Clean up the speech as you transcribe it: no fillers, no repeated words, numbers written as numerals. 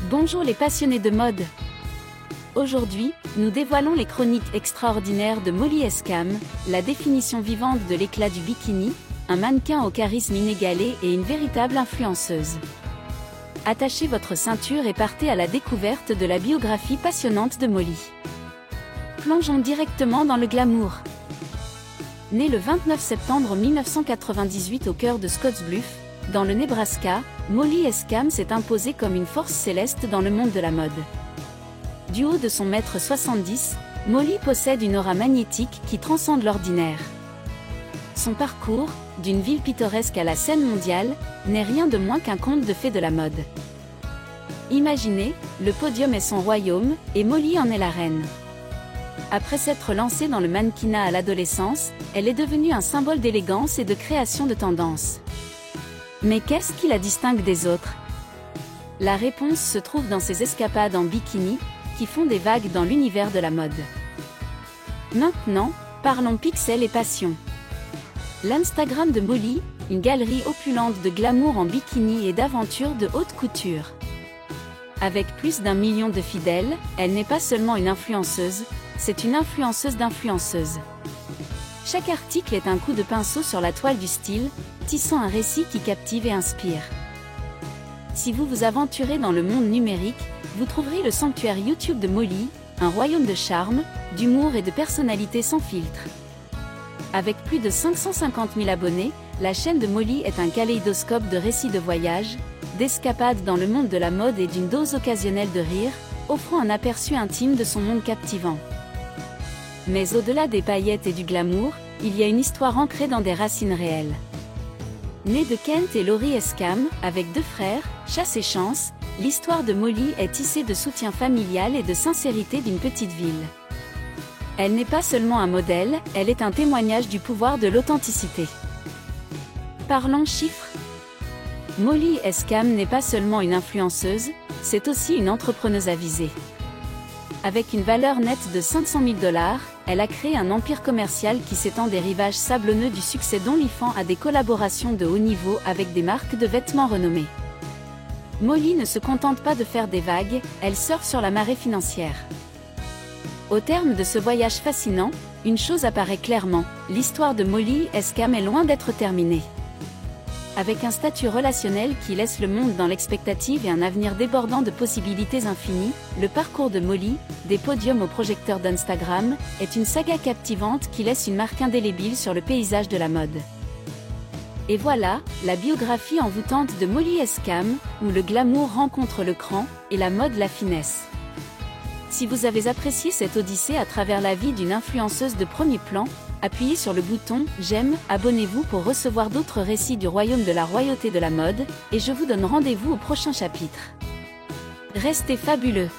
Bonjour les passionnés de mode. Aujourd'hui, nous dévoilons les chroniques extraordinaires de Molly Escam, la définition vivante de l'éclat du bikini, un mannequin au charisme inégalé et une véritable influenceuse. Attachez votre ceinture et partez à la découverte de la biographie passionnante de Molly. Plongeons directement dans le glamour. Née le 29 septembre 1998 au cœur de Scottsbluff, dans le Nebraska, Molly Escam s'est imposée comme une force céleste dans le monde de la mode. Du haut de son 1m70, Molly possède une aura magnétique qui transcende l'ordinaire. Son parcours, d'une ville pittoresque à la scène mondiale, n'est rien de moins qu'un conte de fées de la mode. Imaginez, le podium est son royaume, et Molly en est la reine. Après s'être lancée dans le mannequinat à l'adolescence, elle est devenue un symbole d'élégance et de création de tendances. Mais qu'est-ce qui la distingue des autres? La réponse se trouve dans ses escapades en bikini, qui font des vagues dans l'univers de la mode. Maintenant, parlons pixels et passion. L'Instagram de Molly, une galerie opulente de glamour en bikini et d'aventures de haute couture. Avec plus d'1 million de fidèles, elle n'est pas seulement une influenceuse, c'est une influenceuse d'influenceuses. Chaque article est un coup de pinceau sur la toile du style, tissant un récit qui captive et inspire. Si vous vous aventurez dans le monde numérique, vous trouverez le sanctuaire YouTube de Molly, un royaume de charme, d'humour et de personnalité sans filtre. Avec plus de 550 000 abonnés, la chaîne de Molly est un kaléidoscope de récits de voyage, d'escapades dans le monde de la mode et d'une dose occasionnelle de rire, offrant un aperçu intime de son monde captivant. Mais au-delà des paillettes et du glamour, il y a une histoire ancrée dans des racines réelles. Née de Kent et Laurie Escam, avec 2 frères, Chas et Chance, l'histoire de Molly est tissée de soutien familial et de sincérité d'une petite ville. Elle n'est pas seulement un modèle, elle est un témoignage du pouvoir de l'authenticité. Parlons chiffres. Molly Escam n'est pas seulement une influenceuse, c'est aussi une entrepreneuse avisée. Avec une valeur nette de 500 000 $, elle a créé un empire commercial qui s'étend des rivages sablonneux du succès d'OnlyFans à des collaborations de haut niveau avec des marques de vêtements renommées. Molly ne se contente pas de faire des vagues, elle surfe sur la marée financière. Au terme de ce voyage fascinant, une chose apparaît clairement, l'histoire de Molly Escam est loin d'être terminée. Avec un statut relationnel qui laisse le monde dans l'expectative et un avenir débordant de possibilités infinies, le parcours de Molly, des podiums aux projecteurs d'Instagram, est une saga captivante qui laisse une marque indélébile sur le paysage de la mode. Et voilà, la biographie envoûtante de Molly Escam, où le glamour rencontre le cran, et la mode la finesse. Si vous avez apprécié cette odyssée à travers la vie d'une influenceuse de premier plan, appuyez sur le bouton « J'aime », abonnez-vous pour recevoir d'autres récits du royaume de la royauté de la mode, et je vous donne rendez-vous au prochain chapitre. Restez fabuleux!